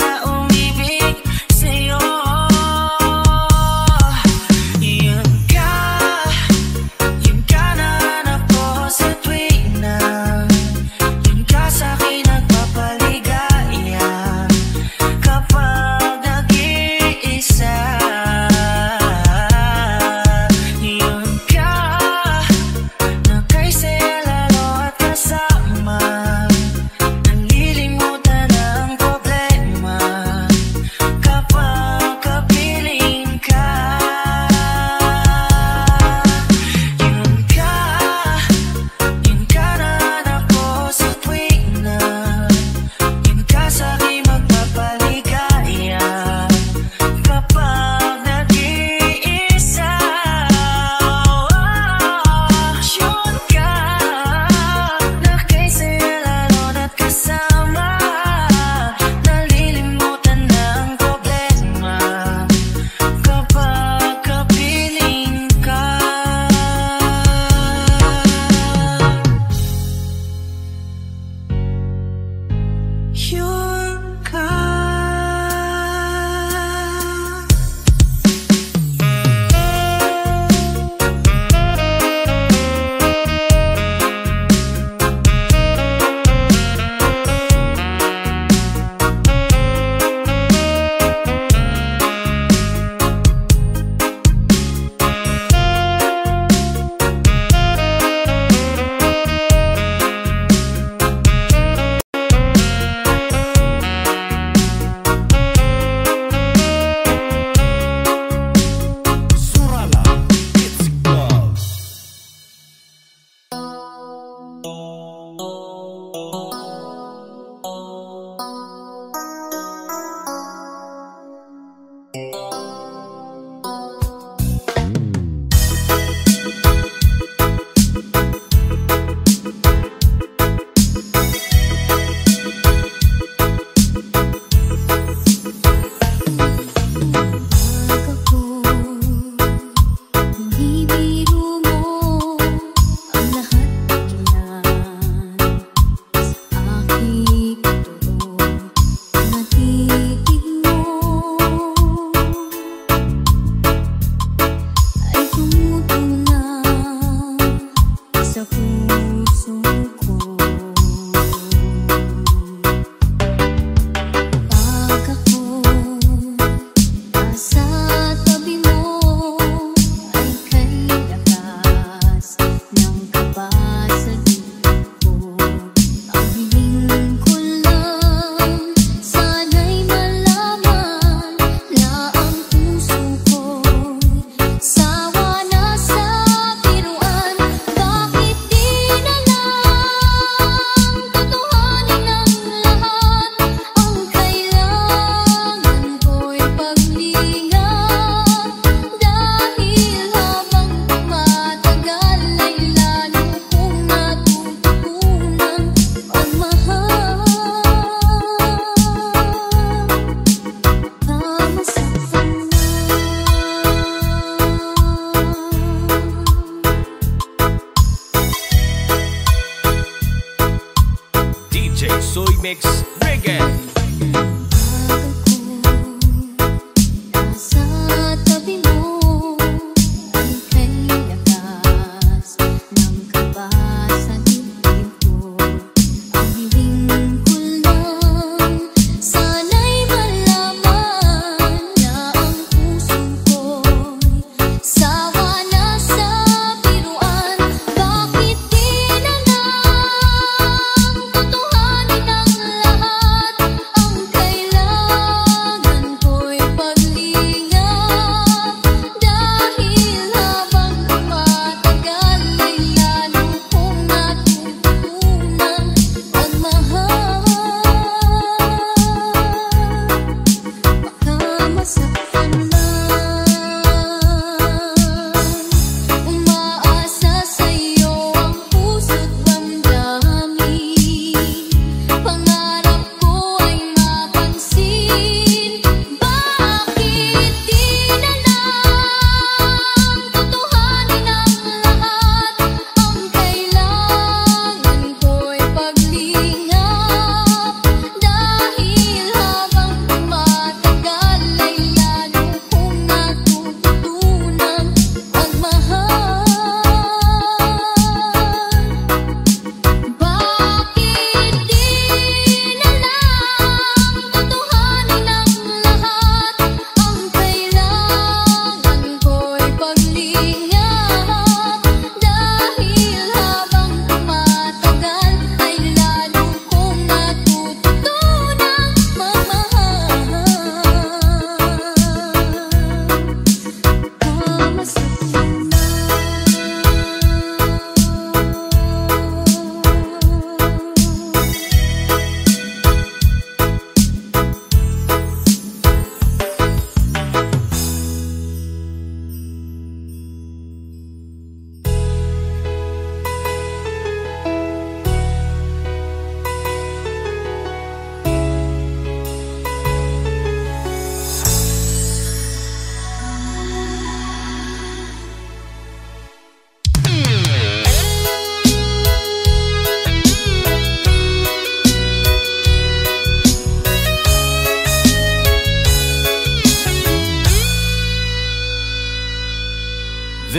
na umibig sa'yo. Yun ka na hanap ko sa tuwing na yun ka sa'kin nagpapaligaya kapag nag-iisa. Yun ka na kay saya lalo at kasama, nalilimutan ang problema.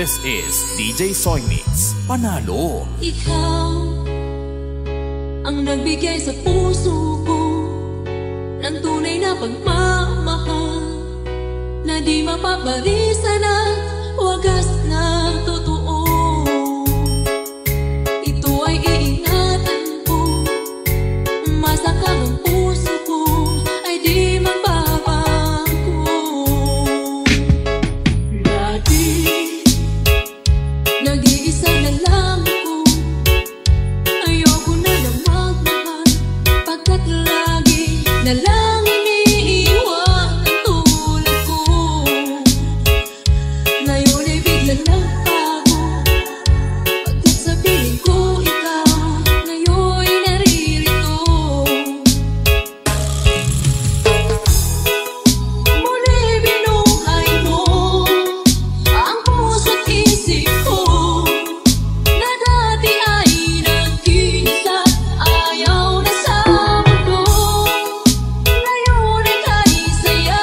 This is DJ Soy Mix. Panalo. Ikaw ang nagbigay sa puso ko ng tunay na pagmamahal na di mapaparisan at wagas na totoo. Ito ay iingatan ko, masakal ang puso ko ay di magbabago. Dati nag-iisa na lang ako, ayoko na lang magmahal, pagkat lagi na lang iniiwan ang tulad ko. Ngayon ay biglang nagbago, pagkat sa piling ko ikaw ngayon naririto. Muli binuhay mo ang puso't isip ko na dati ay nag-iisa, ayaw na sa mundo. Ngayon ay kay saya,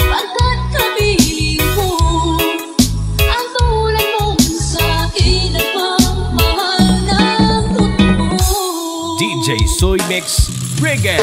pagkat kapiling ko ang tulad mong sa'kin nagmamahal ng totoo. DJ Soy Mix Reggae.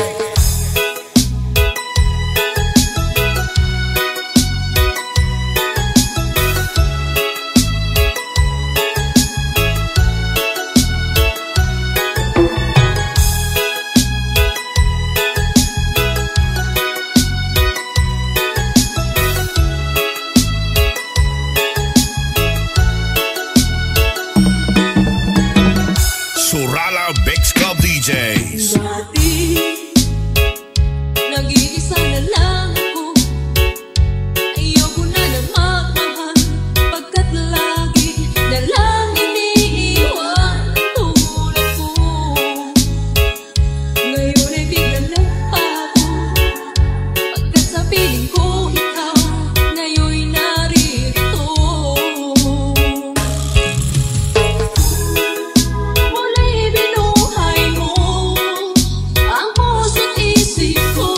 Surala Bex Club DJs. Dati nag-iisa na lang ako, ayoko na lang magmahal, pagkat lagi na lang iniiwan ang tulad ko. Ngayon ay biglang nagbago, pagkat sa piling ko ikaw ngayon naririto. Muli binuhay mo ang puso't isip ko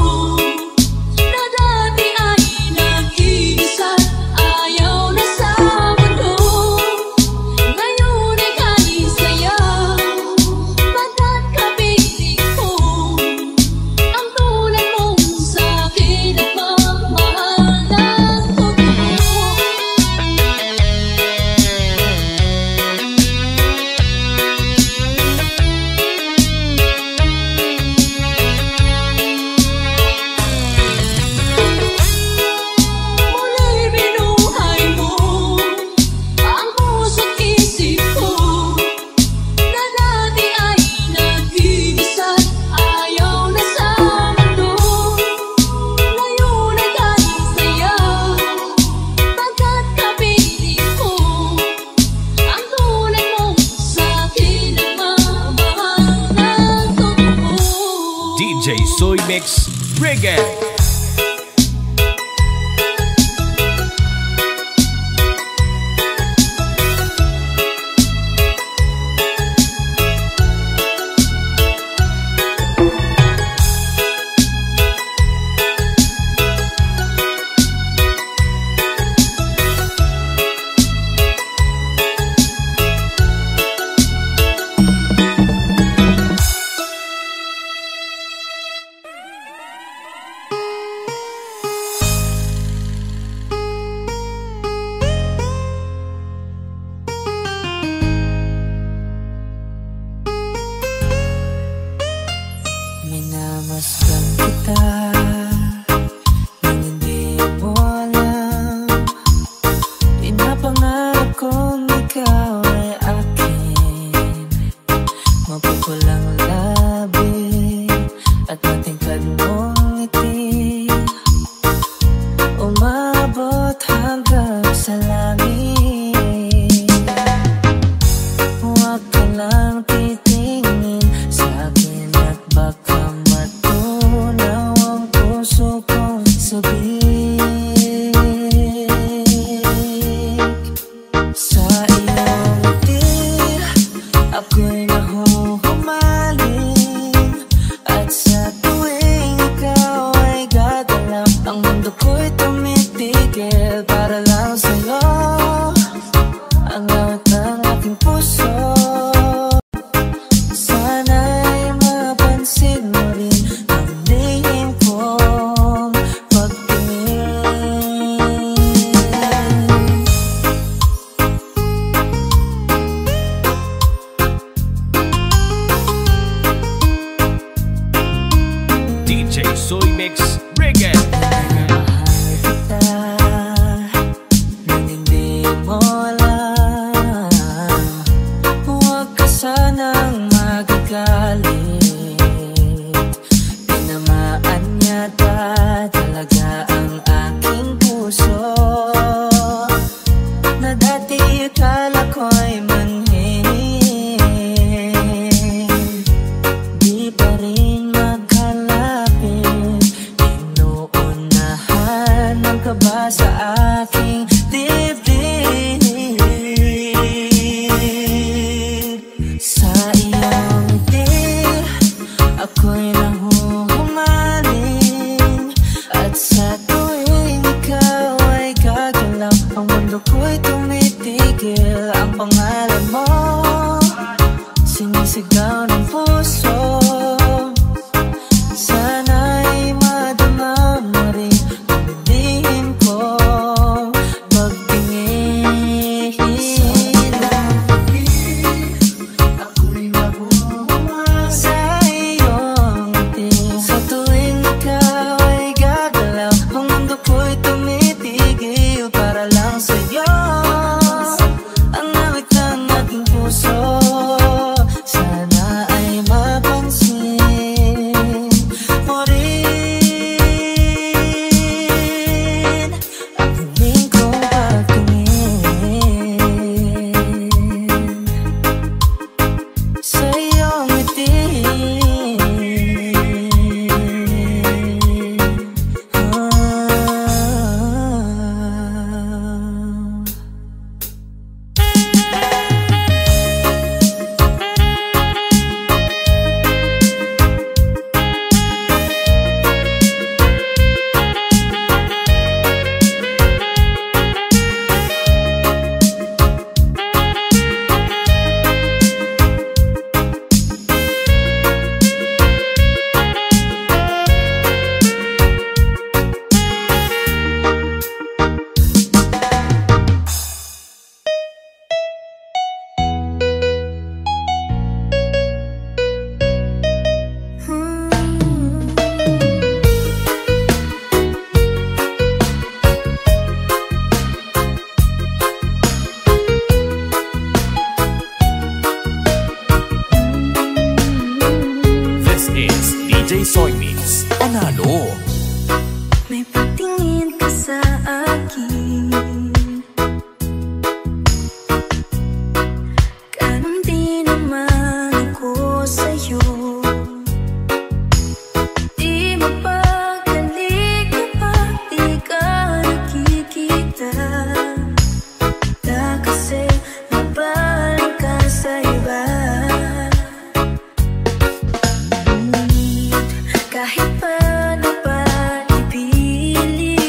na dati ay nag-iisa, ayaw na sa mundo. Ngayon ay kay saya, pagkat kapiling ko ang tulad mong sa'kin nagmamahal ng totoo. Muli binuhay mo ang puso't isip ko na dati ay nag-iisa, ayaw na sa mundo. Ngayon ay kay saya, pagkat kapiling ko ang tulad mong sa'kin nagmamahal ng totoo. DJ Soy Mix Reggae. Reggae. Mahal kita nang hindi mo alam. Huwag ka sanang magagalit. Tinamaan yata talaga ang aking puso, na dati akala ko'y manhid. Di pa rin magkalapit, inuunahan ng kaba sa aking dibdib. Sa iyong ngiti, ako'y nahuhumaling. At sa tuwing ikaw ay gagalaw, ang mundo ko'y tumitigil. Ang pangalan mo, sinisigaw ng puso. Sana'y madama mo rin ang lihim ko pagtingin. Ako'y nabuhumaling sa iyong ngiti. Sa tuwing ikaw ay gagalaw, ang mundo ko'y tumitigil para lang sa'yo. Ang awit ng aking puso, sana ay mapansin mo rin ang hiling kong pagtingin sa iyong ngiti. This is DJ Soy Mix. Panalo. May pagtingin ka sa akin, ganun din naman ako sa'yo. Di mapagkalik kapag di ka nakikita. Da kasi mabalik ka sa iba. Kahit paano pa ipilit,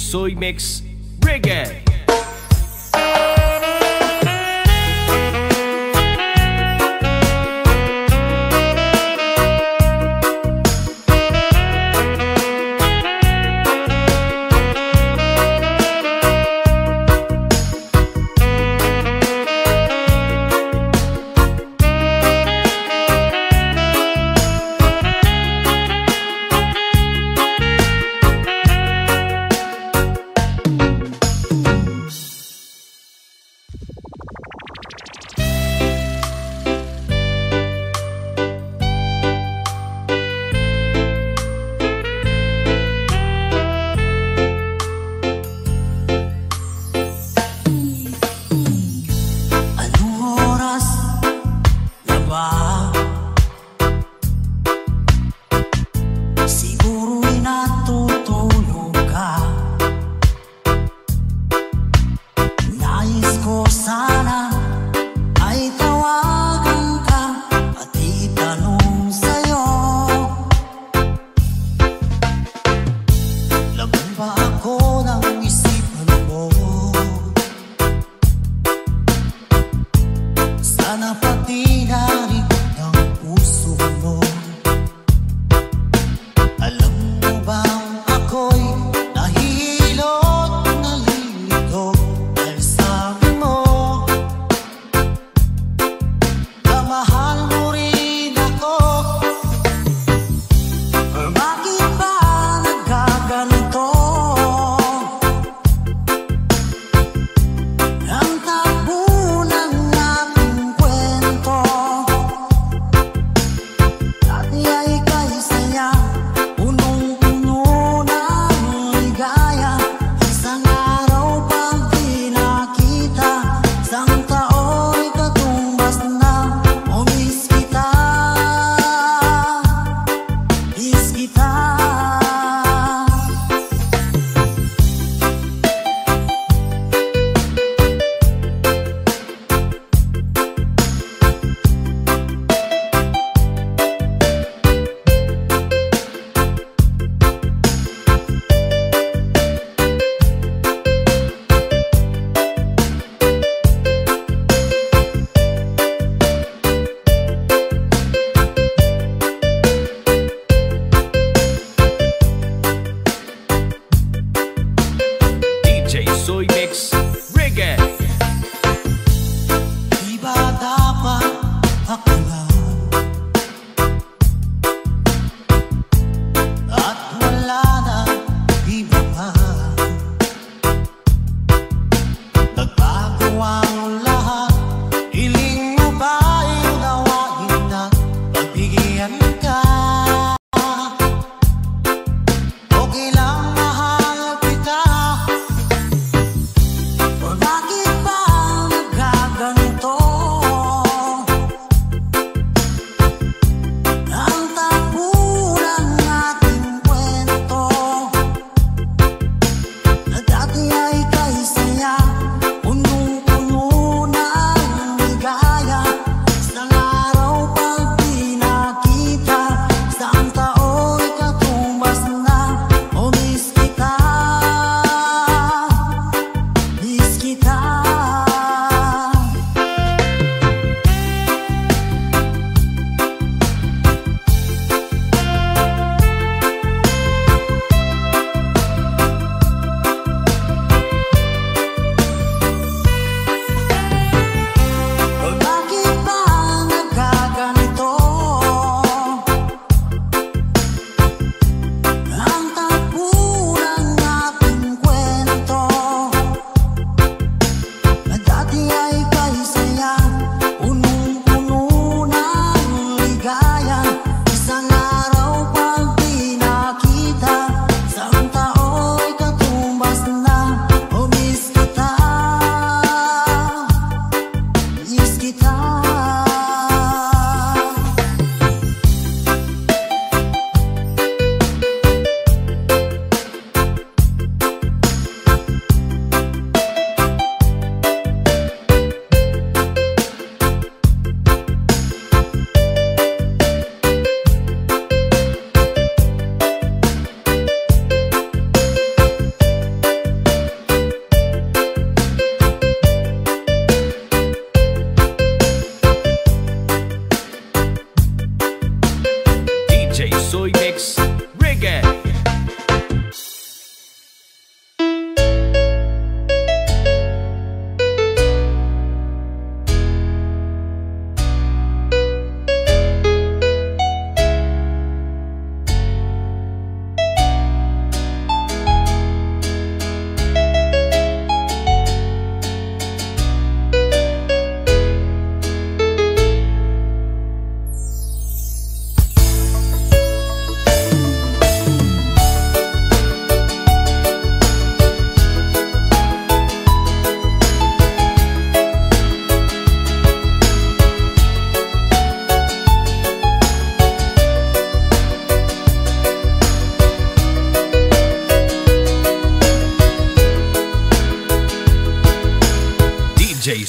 Soy Mix Reggae.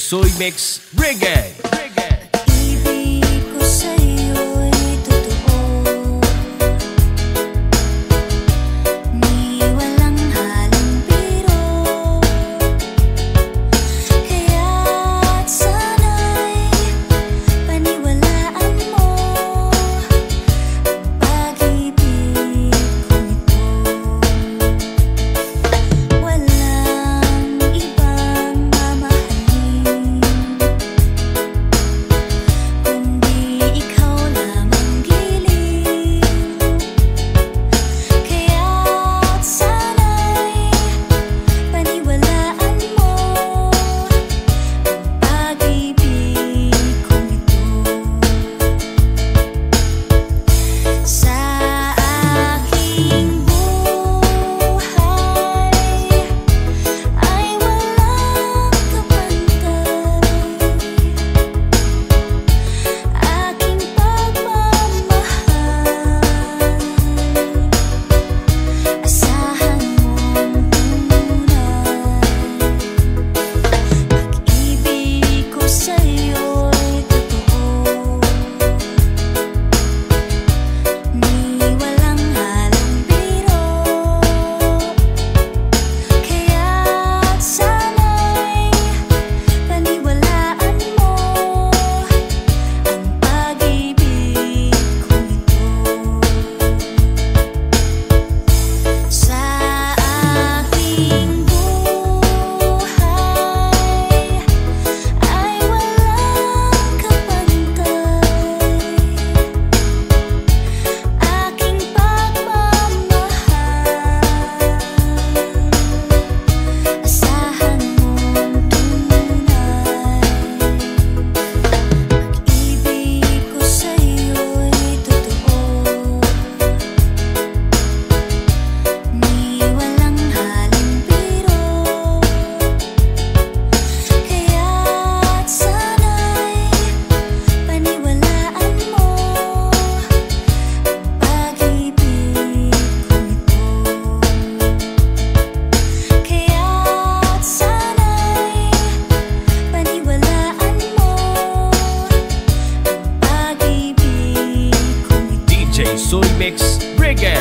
Soy Mix Reggae. Ibig ko sa'yo'y totoo, ni walang halong biro. Kaya't sana'y paniwalaan mo pag-ibig kong ito. Walang ibang mamahalin kundi ikaw lamang giling. Kaya't sana'y paniwalaan mo pag-ibig kong ito. Sa aking buhay ay walang kapantay, aking pagmamahal. Asahan mong tunay, pag-ibig ko sa'yo'y totoo, ni walang halong biro. Kaya't sana'y paniwalaan mo ang pag-ibig kong ito. Sa aking buhay ay walang kapantay, aking pagmamahal. Asahan mong tunay, pag-ibig ko sa'yo'y totoo, ni walang halong biro. Kaya't sana'y paniwalaan mo pag-ibig kong ito. Kaya't sana'y paniwalaan mo pag-ibig kong ito. DJ Soy Mix Reggae.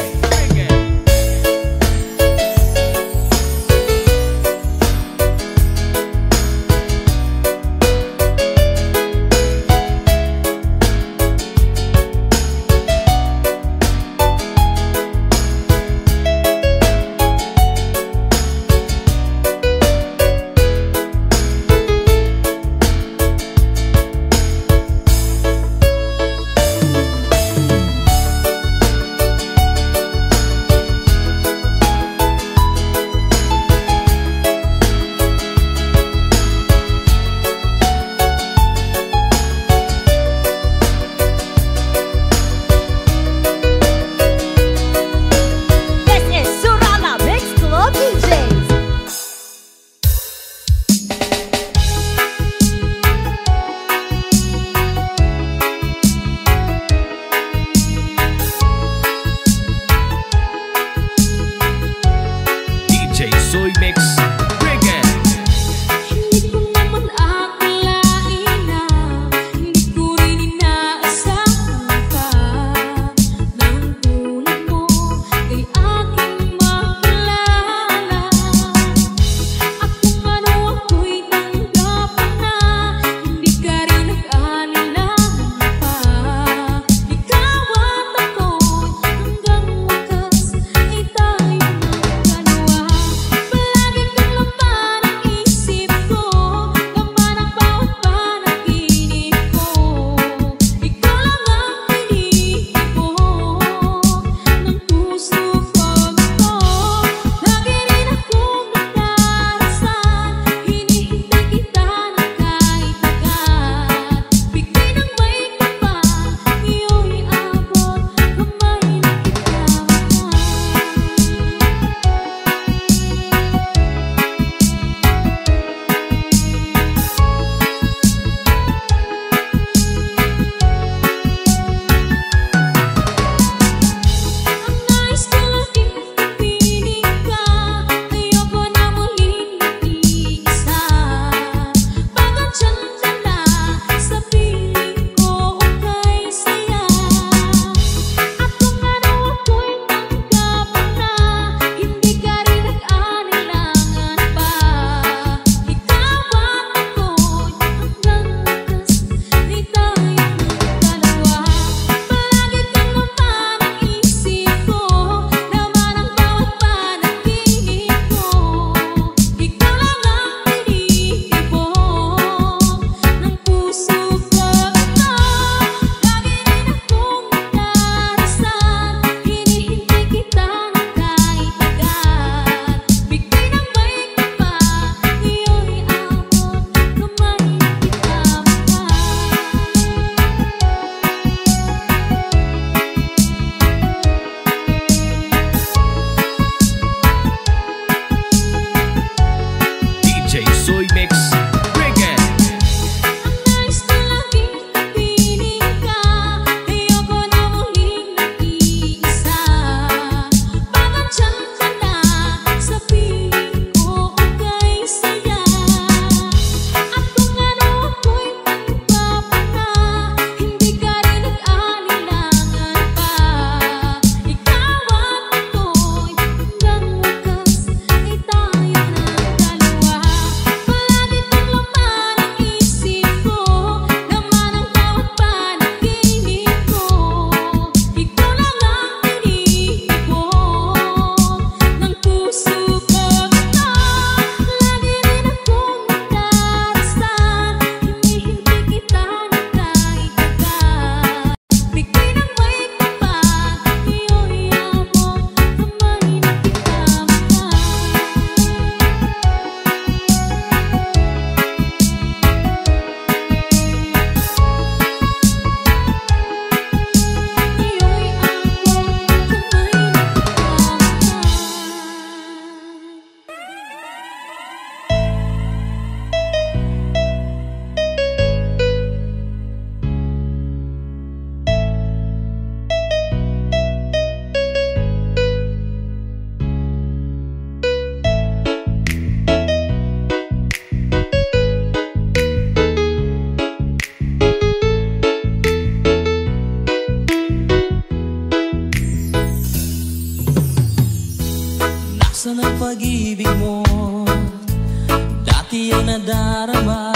nadarama,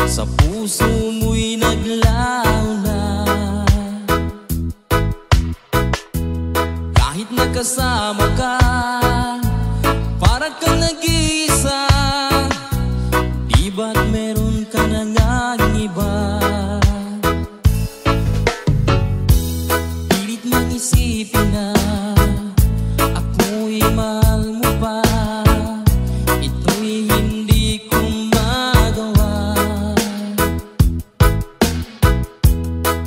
sa puso mo'y naglaho na. Kahit nakasama ka, parang kang nag-iisa. Di ba't meron ka na ngang iba? Pilit mang isipin na ako'y mahal mo pa. Ito'y hindi ko magawa.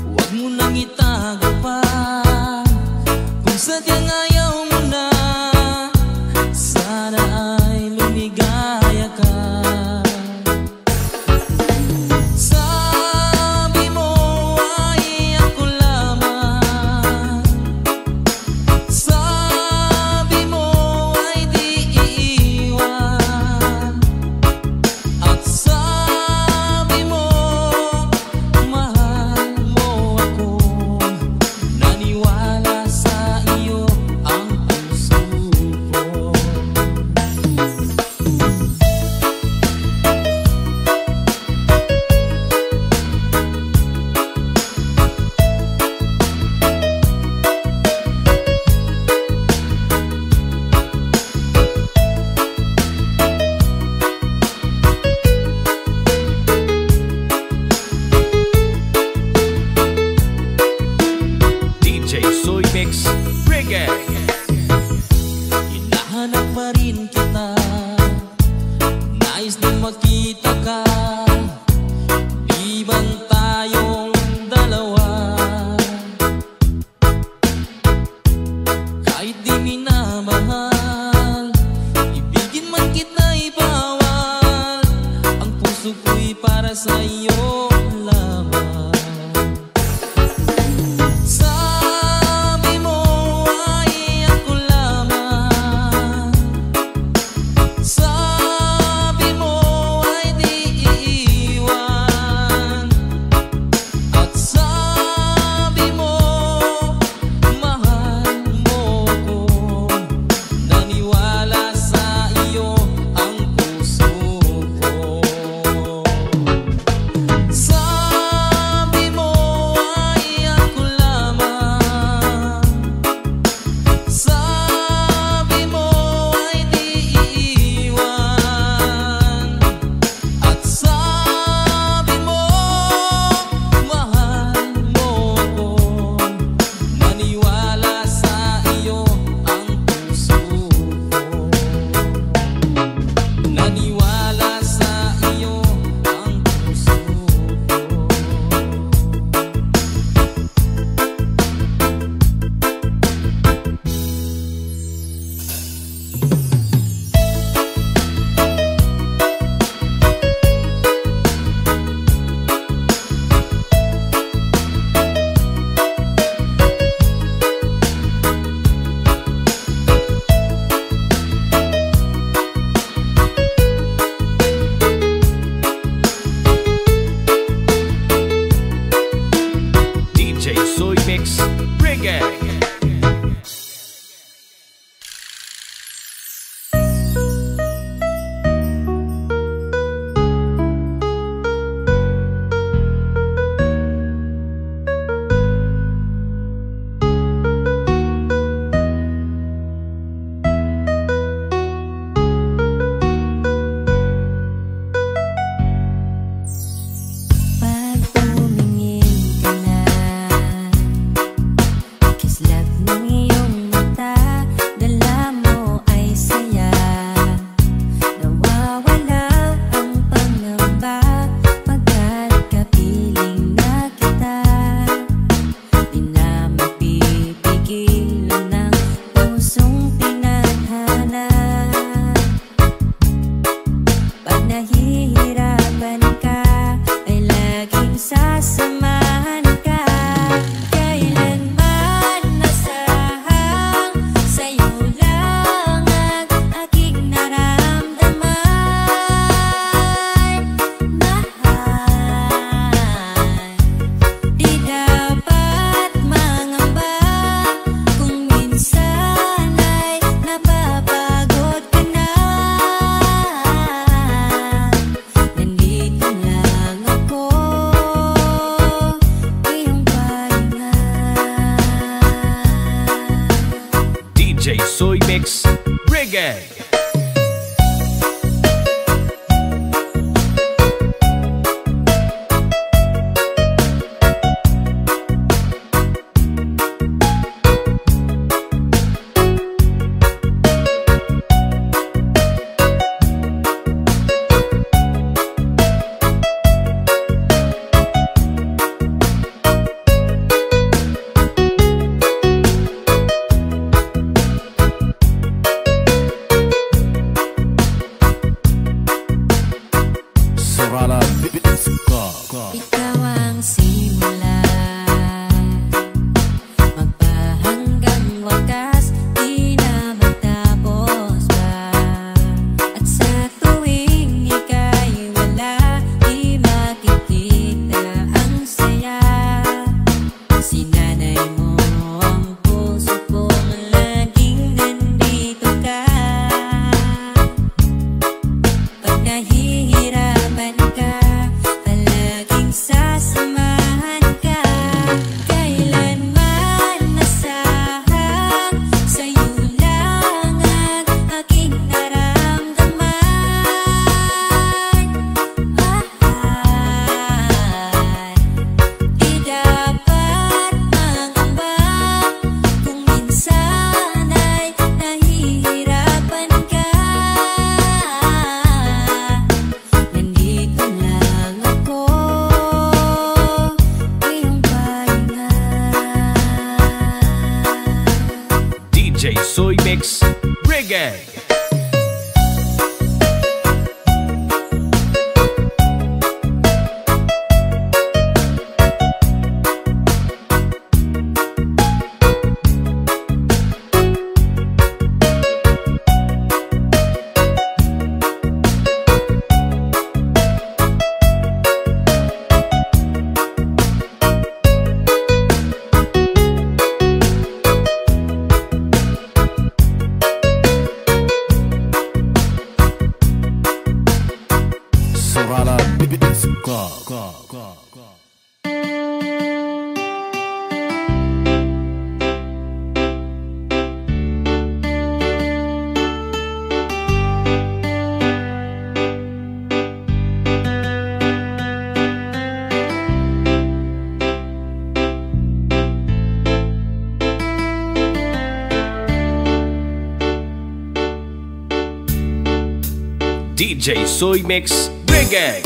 Huwag mo nang itago pa kung sadyang ayaw mo na. Sana ay lumigaya ka. Sabi mo ay ako lamang. Sabi mo ay di iiwan. At sabi mo mahal mo ako. Naniwala sa iyo ang puso ko. DJ Soy Mix Reggae. Hinahanap pa rin kita, nais na makita ka. Di bang tayong dalawa? Kahit di minamahal, ibigin man kita'y bawal. Ang puso ko'y para sa'yo lamang. Sabi mo ay ako lamang. Sabi mo ay di iiwan. At sabi mo mahal mo ako. Naniwala sa iyo ang puso ko. Sabi Reggae. Ikaw ang simula, magpahanggang wakas, di na magtapos pa. At sa tuwing ika'y wala, di makikita ang saya. Sinanay mo ang puso kong laging nandito ka. Pag nahihirapan ka, sasamahan ka. Kailanman nasahan, sa'yo lang ang aking naramdaman. Di dapat mangamba kung minsan ay nahihirapan ka. Nandito lang ako, DJ Soy Mix Reggae. DJ Soy Mix Reggae.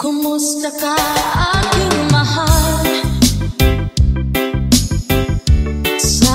Kumusta ka, aking mahal? Sa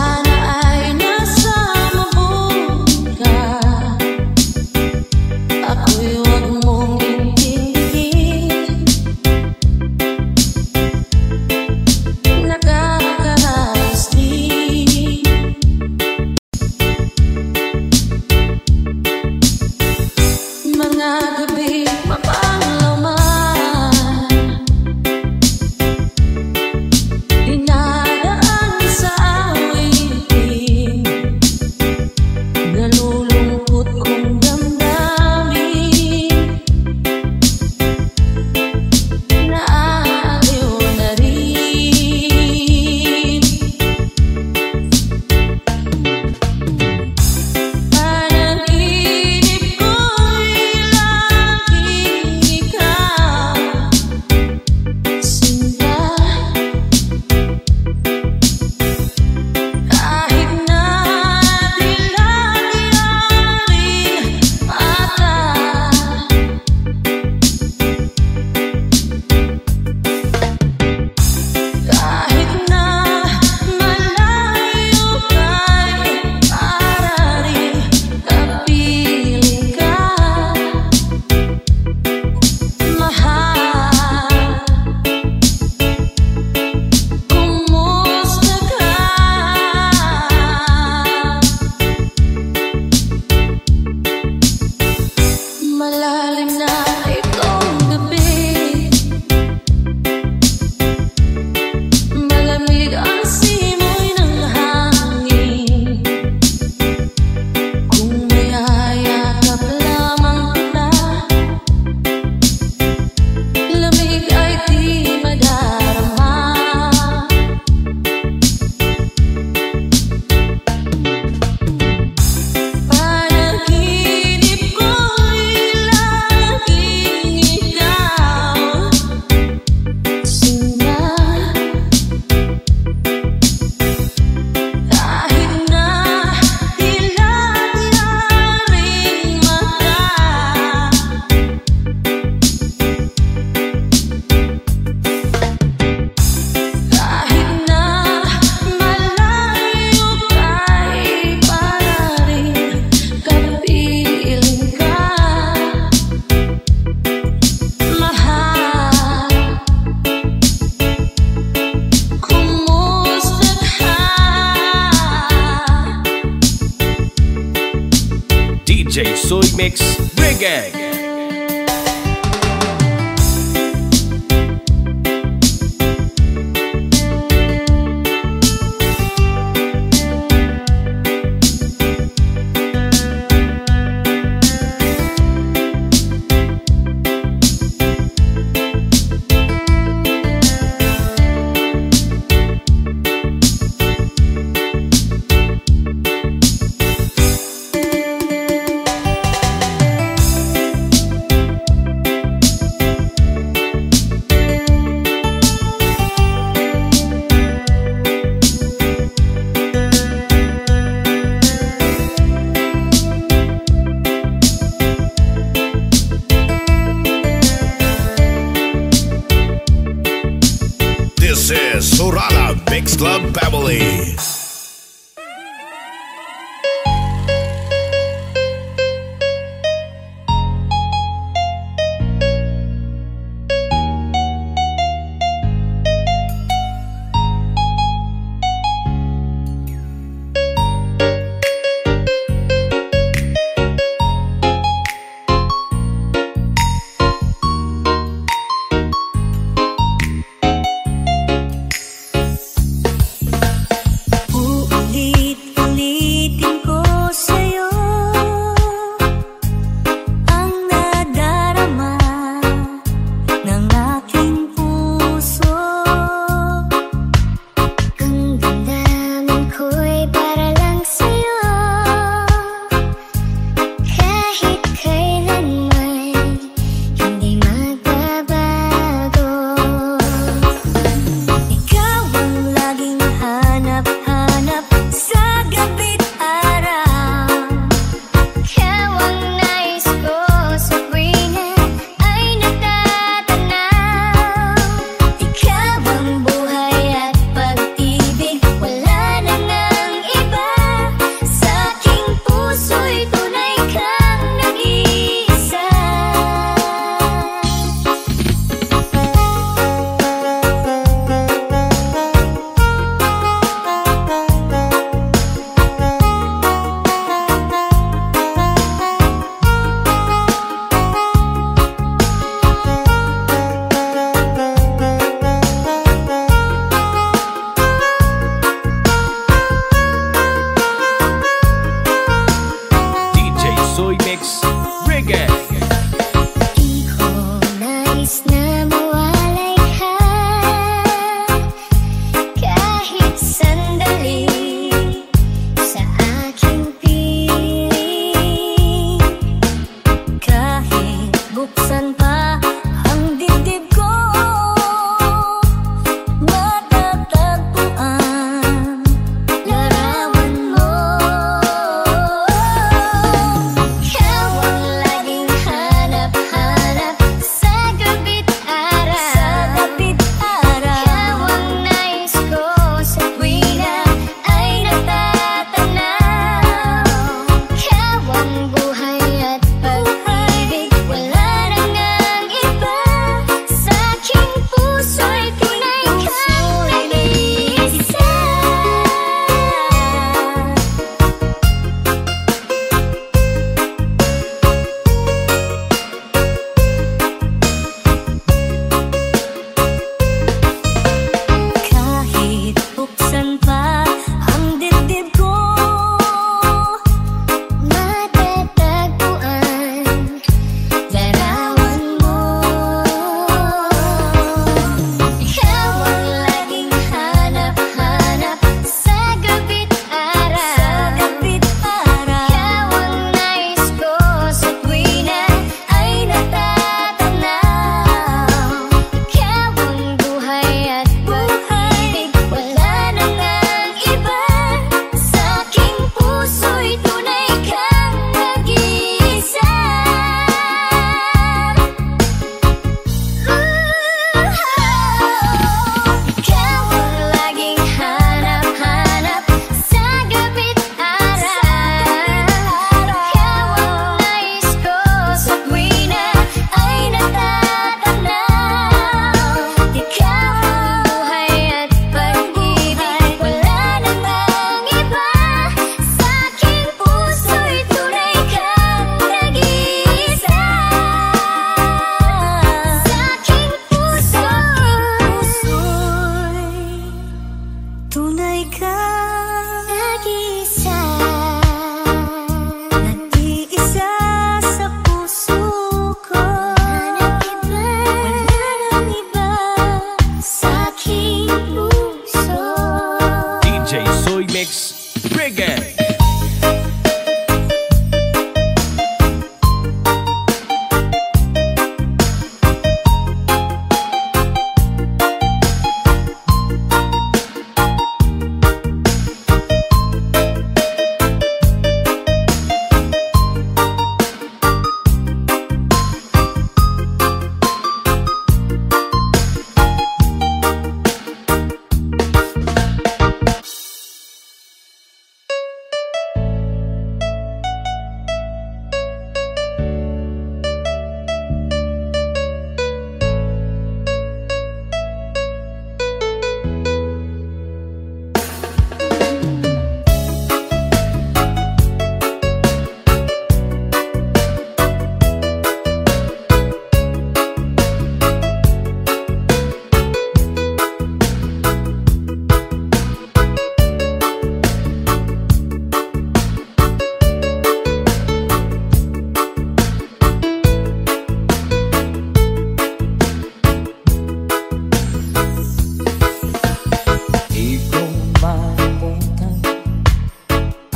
DJ Soy Mix Brigade.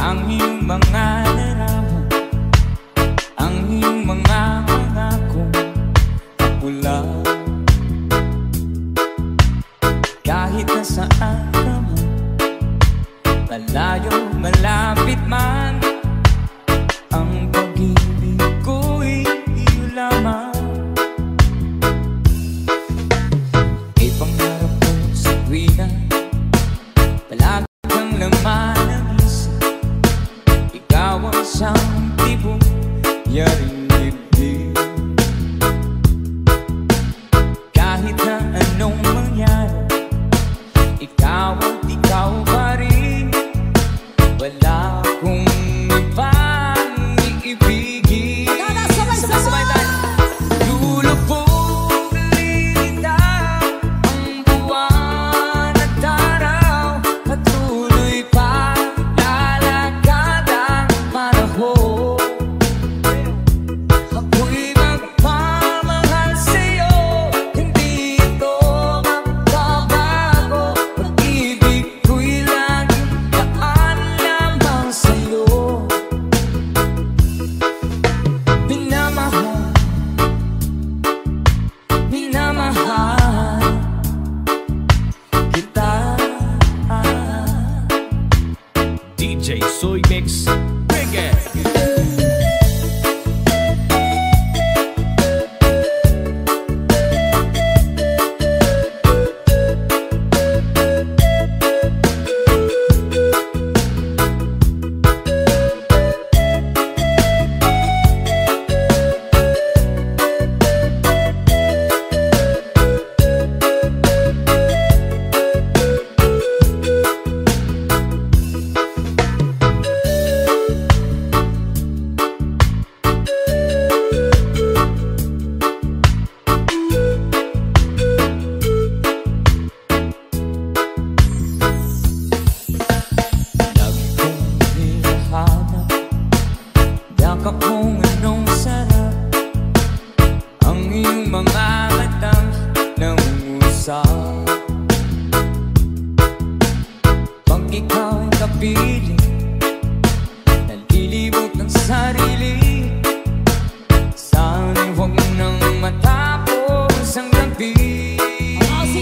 ang iyong mga larawan, ang iyong mga pangakong pula. Kahit nasaan ka man, malayo, malapit man, ang pag-ibig ko'y iyo lamang. May pangarap ko sa tuwina, palagi kang laman ng isip. Ikaw ang siyang tibok, yaring dibdib. Kahit na anong mangyari, ikaw at ikaw pa rin. Wala akong ibang iibigin. Sabay-sabay tayo. Lulubog lilitaw ang buwan at araw, patuloy pa lalakad ang panahon. Ako'y magpamahal sa'yo, hindi ito magbabago. Pag-ibig ko'y laging daan lamang sa'yo. Minamahal, minamahal kita. DJ Soy Mix Reggae. Lagi kong hinahanap, yakap kong anong sarap, ang iyong mga matang nangungusap. Pag ikaw ay kapiling, nalilibot ng sarili, sana'y huwag nang matapos ang gabi.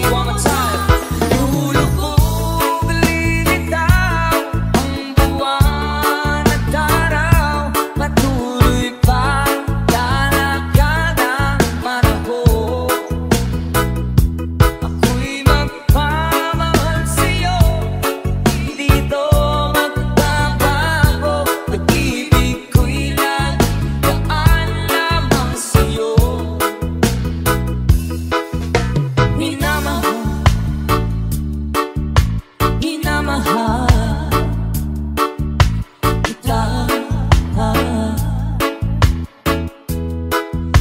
One more time. Lulubog lilitaw ang buwan at araw, patuloy pa lalakad ang panahon. Ako'y magpamahal sa'yo, hindi ito magbabago. Pag-ibig ko'y laging daan lamang sa'yo. Minamahal, minamahal kita.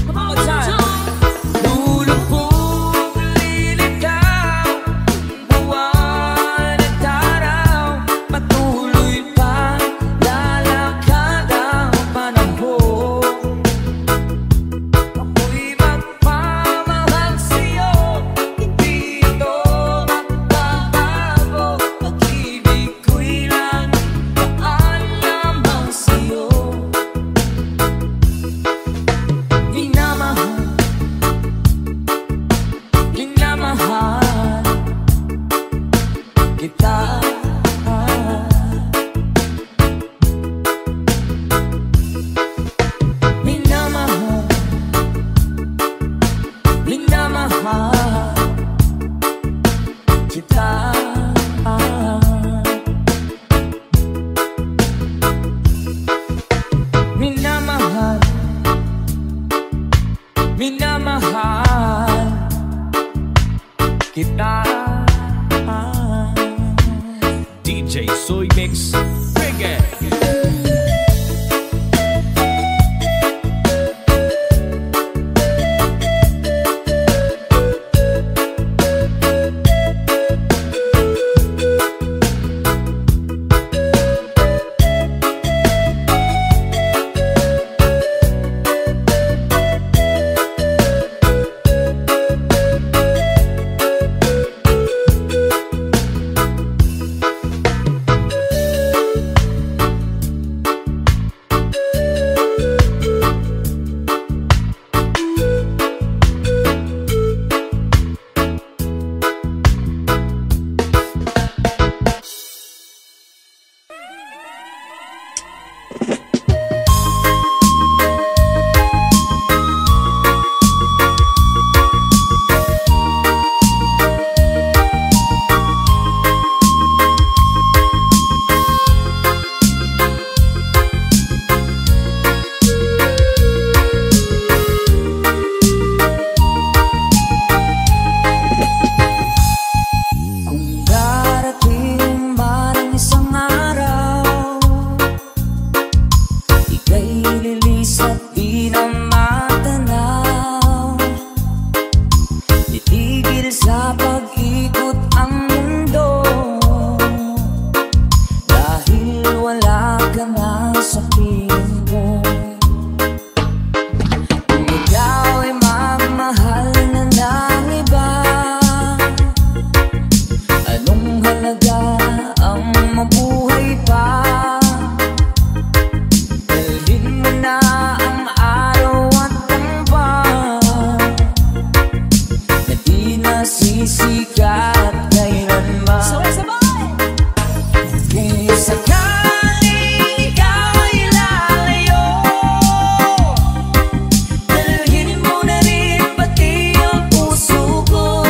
One more time. Lulubog lilitaw ang buwan at araw, patuloy pa lalakad ang panahon. Ako'y magpamahal sa'yo, hindi ito magbabago. Pag-ibig ko'y laging daan lamang sa'yo. Minamahal, minamahal kita. Minamahal, minamahal kita. Minamahal, minamahal kita. DJ Soy Mix Reggae. na sa piling ko. Kung ikaw ay magmahal na ng iba, anong halaga ang mabuhay pa? Dalhin mo na ang araw at ang buwan na di nasisikat kailanman. Kung sakaling ikaw ay lalayo, dalhin mo na rin pati ang puso ko.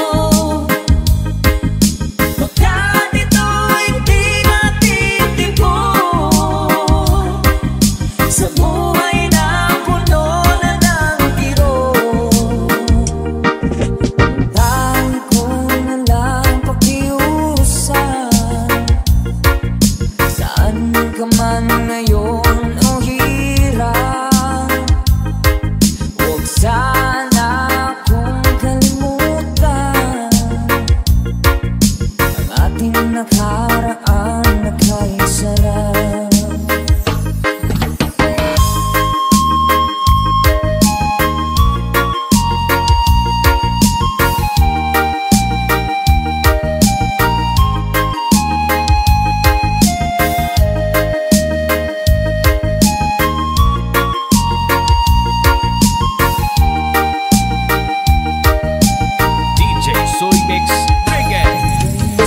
Baka dito'y di natitigpo sa buhay na puno na ng biro. Tangi ko na lang pakiusap, saan ka man ngayon o hirap, huwag sana akong kalimutan ang ating nakaraan na kay sarap. DJ Soy Mix Reggae.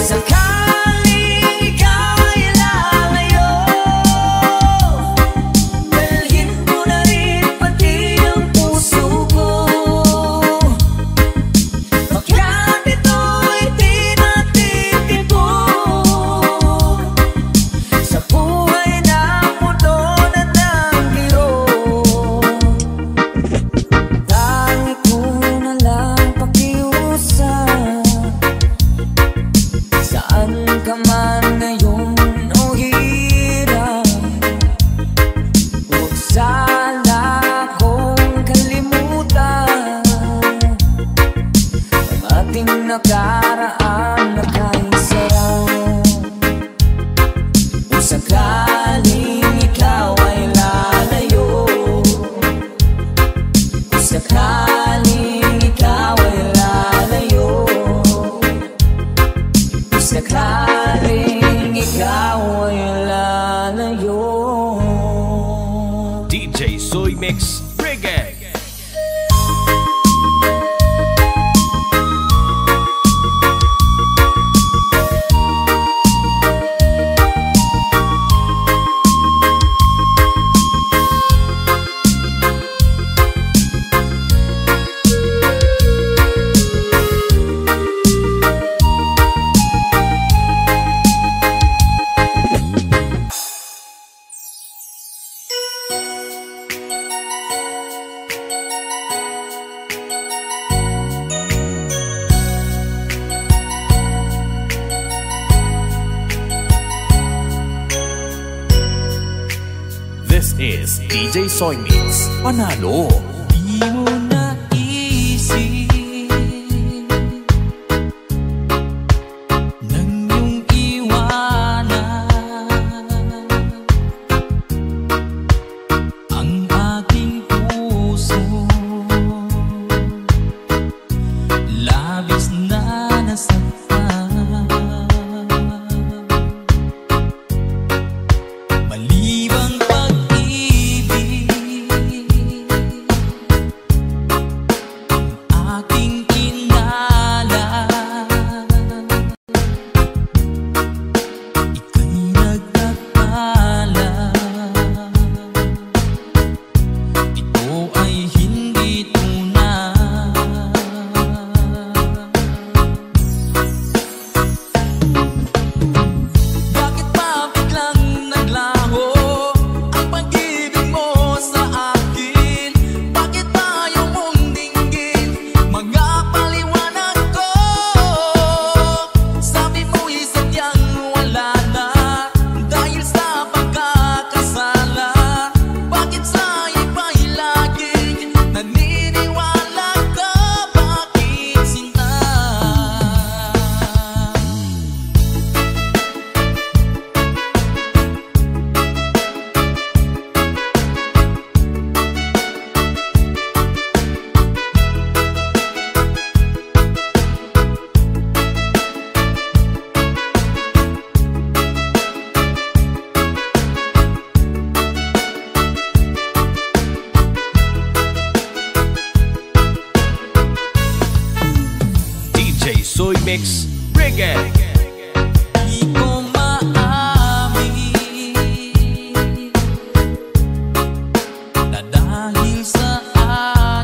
Sakaling ikaw ay lalayo, dalhin mo na rin pati ang puso ko. Baka dito'y di natitigpo sa buhay na puno na ng biro. Tangi ko na lang pakiusap, saan ka man ngayon o hirap, huwag sana akong kalimutan ang ating nakaraan na kay sarap. Kung sakaling ikaw ay lalayo, kung sakaling ikaw ay lalayo, kung sakaling ikaw ay lalayo. DJ Soy Mix Reggae. This is DJ Soy Mix. Panalo. Di mo naisip nang iyong iwanan ang aking puso, labis na nasaktan. Malibang pag-ibig Mix, bring it! Di ko maamin na dahil sa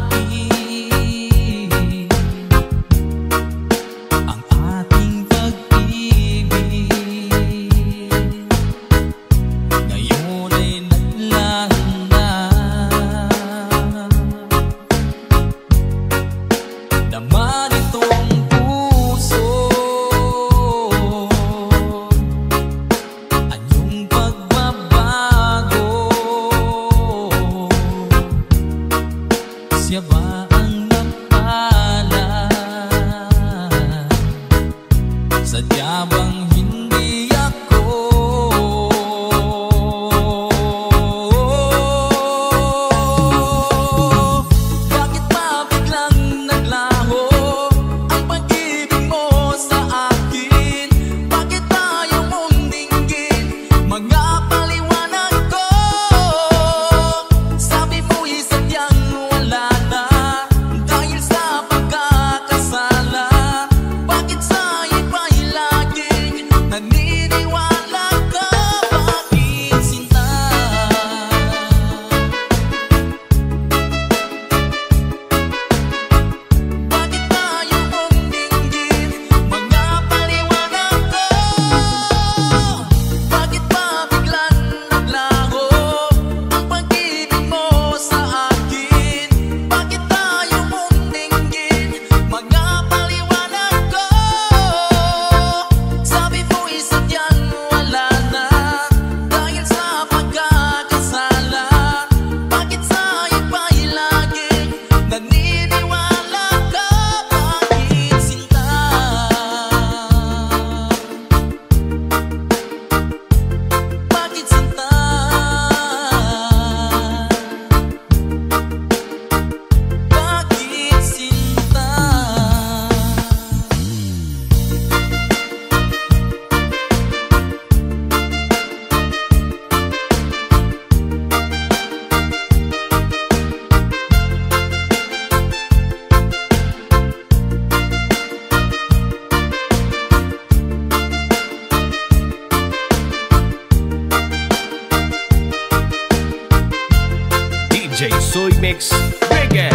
akin ang ating pag-ibig ngayon ay naglaho na. Naman itong puso anyong pagbabago, siya ba ang napala? Sadya bang hindi ako? Bakit ba biglang naglaho ang pag-ibig mo sa akin? Bakit tayo mong dinggin mga paliwanag ko? Sabi mo'y sadyang wala na dahil sa pagkakasala. Bakit sa'yo ba'y laging naniniwala ka? Bakit sinta? Bakit tayo mong dinggin mga paliwanag ko? Bakit ba biglang naglaho ang pag-ibig mo sa akin? Bakit tayo mong dinggin mga paliwanag ko? Sabi mo'y sadyang wala na dahil sa pagkakasala. Bakit sa'yo ba'y laging naniniwala ka? Bakit sinta? Bakit sinta? Bakit sinta? DJ Soy Mix, bring it!